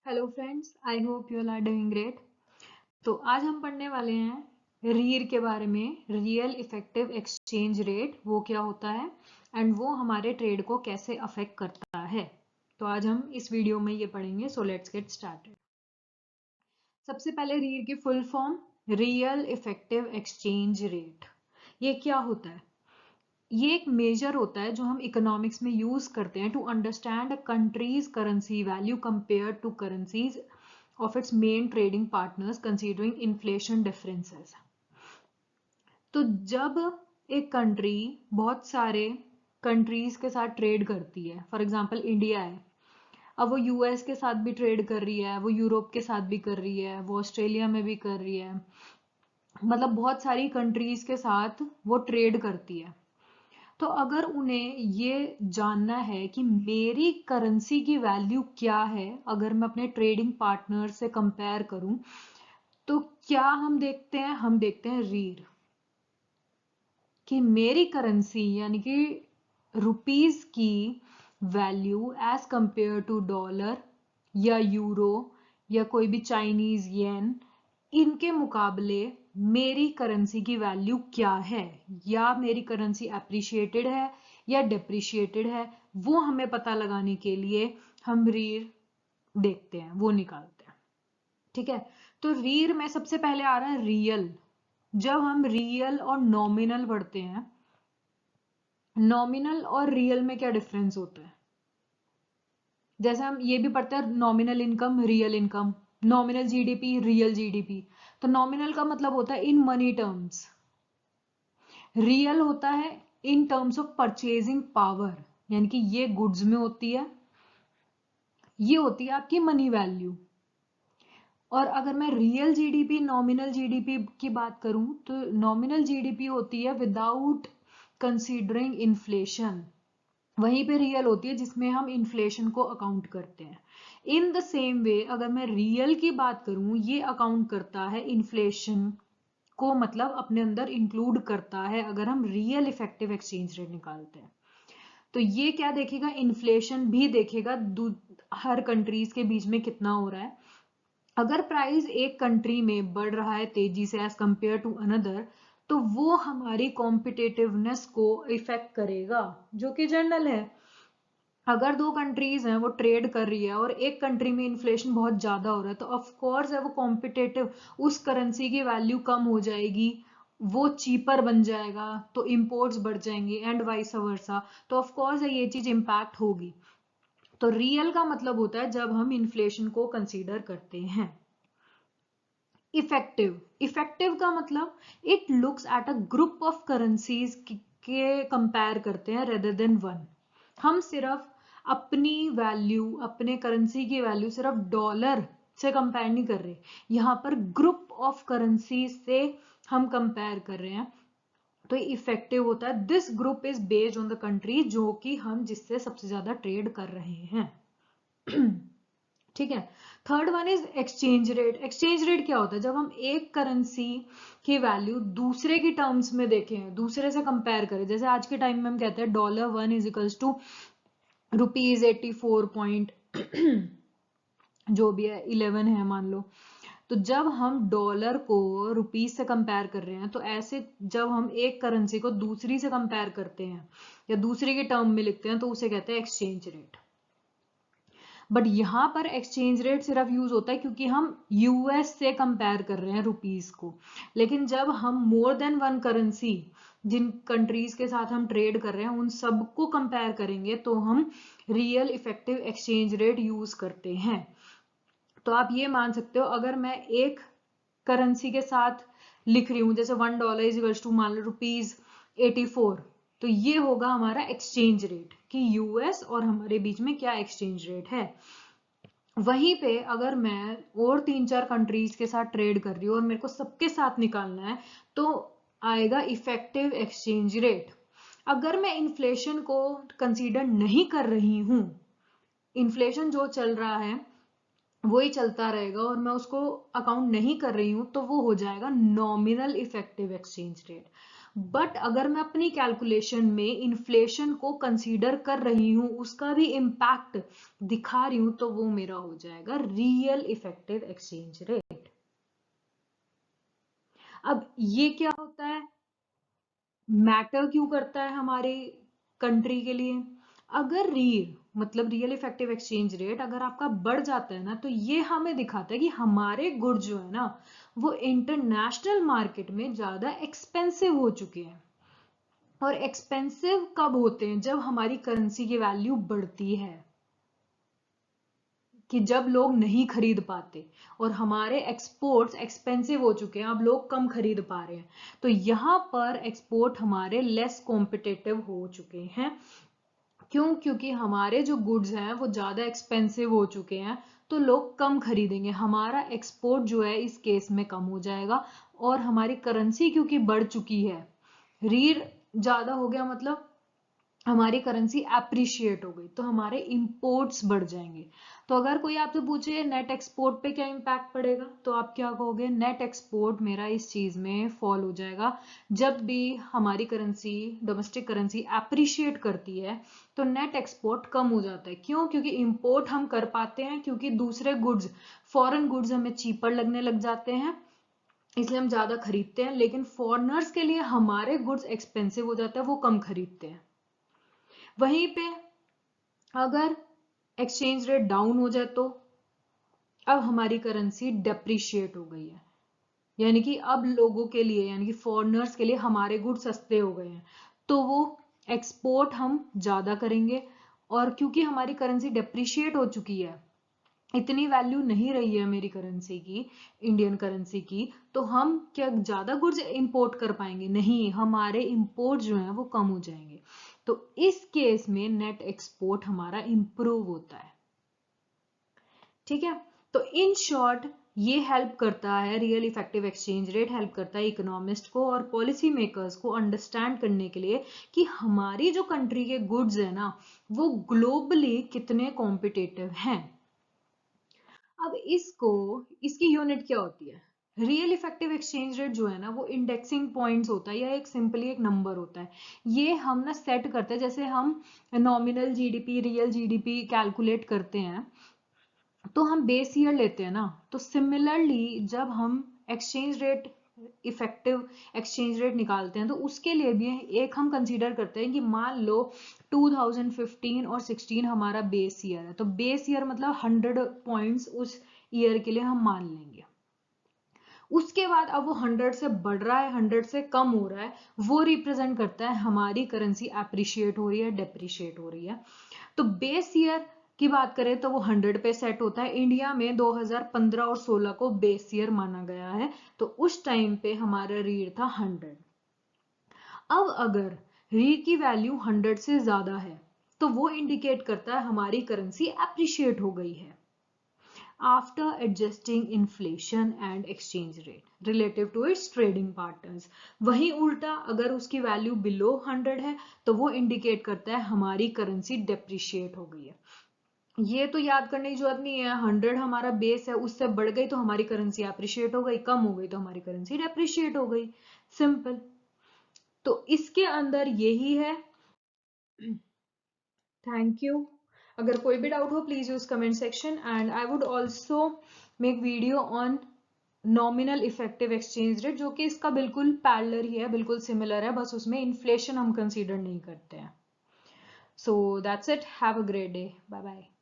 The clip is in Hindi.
Hello friends, I hope you all are doing great. तो आज हम पढ़ने वाले हैं रीर के बारे में, रियल इफेक्टिव एक्सचेंज रेट वो क्या होता है एंड वो हमारे ट्रेड को कैसे अफेक्ट करता है। तो आज हम इस वीडियो में ये पढ़ेंगे, सो लेट्स गेट स्टार्टेड। सबसे पहले रीर की full form, real effective exchange rate. ये क्या होता है? ये एक मेजर होता है जो हम इकोनॉमिक्स में यूज करते हैं to understand a country's currency value compare to currencies of its main trading partners considering inflation differences। तो जब एक कंट्री बहुत सारे कंट्रीज के साथ ट्रेड करती है, फॉर एग्जांपल इंडिया है, अब वो यूएस के साथ भी ट्रेड कर रही है, वो यूरोप के साथ भी कर रही है, वो ऑस्ट्रेलिया में भी कर रही है, मतलब बहुत सारी कंट्रीज के साथ वो ट्रेड करती है। तो अगर उन्हें ये जानना है कि मेरी करेंसी की वैल्यू क्या है अगर मैं अपने ट्रेडिंग पार्टनर से कंपेयर करूं, तो क्या हम देखते हैं रीर, कि मेरी करेंसी यानी कि रुपीस की value as compare to dollar या यूरो या कोई भी चाइनीज येन, इनके मुकाबले मेरी करेंसी की वैल्यू क्या है, या मेरी करेंसी अप्रिशिएटेड है या डिप्रिशिएटेड है, वो हमें पता लगाने के लिए हम रीर देखते हैं, वो निकालते हैं। ठीक है, तो रीर में सबसे पहले आ रहा है रियल। जब हम रियल और नॉमिनल पढ़ते हैं, नॉमिनल और रियल में क्या डिफरेंस होता है? जैसे हम ये भी पढ़ते हैं nominal income, real income, nominal GDP, real GDP. तो नॉमिनल का मतलब होता है इन मनी टर्म्स, रियल होता है in terms of purchasing power, यानी कि ये गुड्स में होती है, ये होती है आपकी मनी वैल्यू। और अगर मैं रियल जीडीपी, नॉमिनल जीडीपी की बात करूं, तो नॉमिनल जीडीपी होती है विदाउट कंसीडरिंग इन्फ्लेशन, वहीं पे रियल होती है जिसमें हम इन्फ्लेशन को अकाउंट करते हैं। इन द सेम वे अगर मैं रियल की बात करूं, ये अकाउंट करता है इन्फ्लेशन को, मतलब अपने अंदर इंक्लूड करता है अगर हम रियल इफेक्टिव एक्सचेंज रेट निकालते हैं। तो ये क्या देखेगा? इन्फ्लेशन भी देखेगा, हर कंट्रीज के बीच में कितना हो रहा है। अगर प्राइस एक कंट्री में बढ़ रहा है तेजी से एज कंपेयर टू अनदर, तो वो हमारी कॉम्पिटेटिवनेस को इफेक्ट करेगा, जो कि जनरल है। अगर दो कंट्रीज हैं, वो ट्रेड कर रही है और एक कंट्री में इन्फ्लेशन बहुत ज्यादा हो रहा है, तो ऑफ कोर्स है वो कॉम्पिटेटिव, उस करेंसी की वैल्यू कम हो जाएगी, वो चीपर बन जाएगा, तो इंपोर्ट्स बढ़ जाएंगे एंड वाइस वर्सा। तो ऑफ कोर्स है ये चीज इंपैक्ट होगी। तो रियल का मतलब होता है जब हम इन्फ्लेशन को कंसीडर करते हैं। इफेक्टिव, इफेक्टिव का मतलब it looks at a group of currencies के कंपेयर करते हैं रेदर देन वन। हम सिर्फ अपनी वैल्यू, अपने करेंसी की वैल्यू सिर्फ डॉलर से कंपेयर नहीं कर रहे, यहाँ पर ग्रुप ऑफ करेंसी से हम कंपेयर कर रहे हैं। तो इफेक्टिव होता है this group is based on the country, जो कि हम जिससे सबसे ज्यादा ट्रेड कर रहे हैं। ठीक है। Third one is exchange rate. Exchange rate क्या होता है? जब हम एक करेंसी की वैल्यू दूसरे की टर्म्स में देखें, दूसरे से कंपेयर करें, जैसे आज के टाइम में हम कहते हैं dollar one is equals to rupees 84 point जो भी है 11 है मान लो। तो जब हम डॉलर को रुपीज से कंपेयर कर रहे हैं, तो ऐसे जब हम एक करेंसी को दूसरी से कंपेयर करते हैं या दूसरे के टर्म में लिखते हैं, तो उसे कहते हैं एक्सचेंज रेट। बट यहां पर एक्सचेंज रेट सिर्फ यूज होता है क्योंकि हम यूएस से कंपेयर कर रहे हैं रुपीस को। लेकिन जब हम मोर देन वन करेंसी, जिन कंट्रीज के साथ हम ट्रेड कर रहे हैं, उन सबको कंपेयर करेंगे, तो हम real effective exchange rate use करते हैं। तो आप ये मान सकते हो, अगर मैं एक करेंसी के साथ लिख रही हूं, जैसे $1 इज इक्वल्स टू मान लो रुपीज 84, तो ये होगा हमारा एक्सचेंज रेट, कि यूएस और हमारे बीच में क्या एक्सचेंज रेट है। वहीं पे अगर मैं और 3-4 कंट्रीज के साथ ट्रेड कर रही हूँ और मेरे को सबके साथ निकालना है, तो आएगा इफेक्टिव एक्सचेंज रेट। अगर मैं इन्फ्लेशन को कंसीडर नहीं कर रही हूं, इन्फ्लेशन जो चल रहा है वही चलता रहेगा और मैं उसको अकाउंट नहीं कर रही हूं, तो वो हो जाएगा nominal effective exchange rate. But अगर मैं अपनी कैलकुलेशन में इन्फ्लेशन को कंसीडर कर रही हूं, उसका भी इम्पैक्ट दिखा रही हूं, तो वो मेरा हो जाएगा रियल इफेक्टिव एक्सचेंज रेट। अब ये क्या होता है, मैटर क्यों करता है हमारे कंट्री के लिए? अगर मतलब रियल इफेक्टिव एक्सचेंज रेट अगर आपका बढ़ जाता है ना, तो ये हमें दिखाता है कि हमारे गुड जो है ना, वो इंटरनेशनल मार्केट में ज्यादा एक्सपेंसिव हो चुके हैं। और एक्सपेंसिव कब होते हैं? जब हमारी करेंसी की वैल्यू बढ़ती है, कि जब लोग नहीं खरीद पाते और हमारे एक्सपोर्ट्स एक्सपेंसिव हो चुके हैं, अब लोग कम खरीद पा रहे हैं, तो यहाँ पर एक्सपोर्ट हमारे लेस कॉम्पिटिटिव हो चुके हैं। क्यों? क्योंकि हमारे जो गुड्स हैं वो ज्यादा एक्सपेंसिव हो चुके हैं, तो लोग कम खरीदेंगे, हमारा एक्सपोर्ट जो है इस केस में कम हो जाएगा। और हमारी करेंसी क्योंकि बढ़ चुकी है, रीर ज्यादा हो गया, मतलब हमारी करेंसी एप्रिशिएट हो गई, तो हमारे इंपोर्ट्स बढ़ जाएंगे। तो अगर कोई आपसे पूछे नेट एक्सपोर्ट पे क्या इंपैक्ट पड़ेगा, तो आप क्या कहोगे? नेट एक्सपोर्ट मेरा इस चीज में फॉल हो जाएगा। जब भी हमारी करेंसी, डोमेस्टिक करेंसी एप्रिशिएट करती है, तो नेट एक्सपोर्ट कम हो जाता है। क्यों? क्योंकि इंपोर्ट हम कर पाते हैं, क्योंकि दूसरे गुड्स, फॉरेन गुड्स हमें चीपर लगने लग जाते हैं, इसलिए हम ज्यादा खरीदते हैं। लेकिन फॉरेनर्स के लिए हमारे गुड्स एक्सपेंसिव हो जाते हैं, वो कम खरीदते हैं। वहीं पे अगर एक्सचेंज रेट डाउन हो जाए, तो अब हमारी करेंसी डेप्रिशिएट हो गई है, यानी कि अब लोगों के लिए, यानी कि फॉरेनर्स के लिए हमारे गुड सस्ते हो गए हैं, तो वो एक्सपोर्ट हम ज्यादा करेंगे। और क्योंकि हमारी करेंसी डेप्रिशिएट हो चुकी है, इतनी वैल्यू नहीं रही है मेरी करेंसी की, इंडियन करेंसी की, तो हम क्या ज्यादा गुड्स इंपोर्ट कर पाएंगे? नहीं, हमारे इंपोर्ट जो है वो कम हो जाएंगे। तो इस केस में नेट एक्सपोर्ट हमारा इंप्रूव होता है। ठीक है, तो इन शॉर्ट ये हेल्प करता है, real effective exchange rate help करता है इकोनॉमिस्ट को और पॉलिसी मेकर्स को अंडरस्टैंड करने के लिए कि हमारी जो कंट्री के गुड्स है ना, वो ग्लोबली कितने कॉम्पिटिटिव हैं। अब इसकी यूनिट क्या होती है? रियल इफेक्टिव एक्सचेंज रेट जो है ना, वो इंडेक्सिंग पॉइंट्स होता है, या एक सिंपली एक नंबर होता है। ये हम ना सेट करते हैं, जैसे हम nominal GDP, real GDP calculate करते हैं, तो हम बेस ईयर लेते हैं ना। तो सिमिलरली जब हम exchange rate, effective exchange rate निकालते हैं, तो उसके लिए भी एक हम कंसीडर करते हैं कि मान लो 2015 और 16 हमारा बेस ईयर है, तो बेस ईयर मतलब 100 पॉइंट्स उस ईयर के लिए हम मान लेंगे। उसके बाद अब वो 100 से बढ़ रहा है, 100 से कम हो रहा है, वो रिप्रेजेंट करता है हमारी करेंसी एप्रिशिएट हो रही है, डेप्रिशिएट हो रही है। तो बेस ईयर की बात करें तो वो 100 पे सेट होता है। इंडिया में 2015 और 16 को बेस ईयर माना गया है, तो उस टाइम पे हमारा रीड था 100। अब अगर रीड की वैल्यू 100 से ज्यादा है, तो वो इंडिकेट करता है हमारी करेंसी एप्रिशिएट हो गई है after adjusting inflation and exchange rate relative to its trading partners। वहीं उल्टा अगर उसकी वैल्यू बिलो 100 है, तो वो इंडिकेट करता है हमारी करेंसी डेप्रिशिएट हो गई है। ये तो याद करने की जरूरत नहीं है, 100 हमारा बेस है, उससे बढ़ गई तो हमारी करेंसी एप्रिशिएट हो गई, कम हो गई तो हमारी करेंसी डेप्रिशिएट हो गई, सिंपल। तो इसके अंदर यही है। Thank you. अगर कोई भी डाउट हो please use comment section, and I would also make video on nominal effective exchange rate, जो कि इसका बिल्कुल पैरेलल ही है, बिल्कुल सिमिलर है, बस उसमें इन्फ्लेशन हम कंसीडर नहीं करते हैं। So that's it, have a great day, bye bye.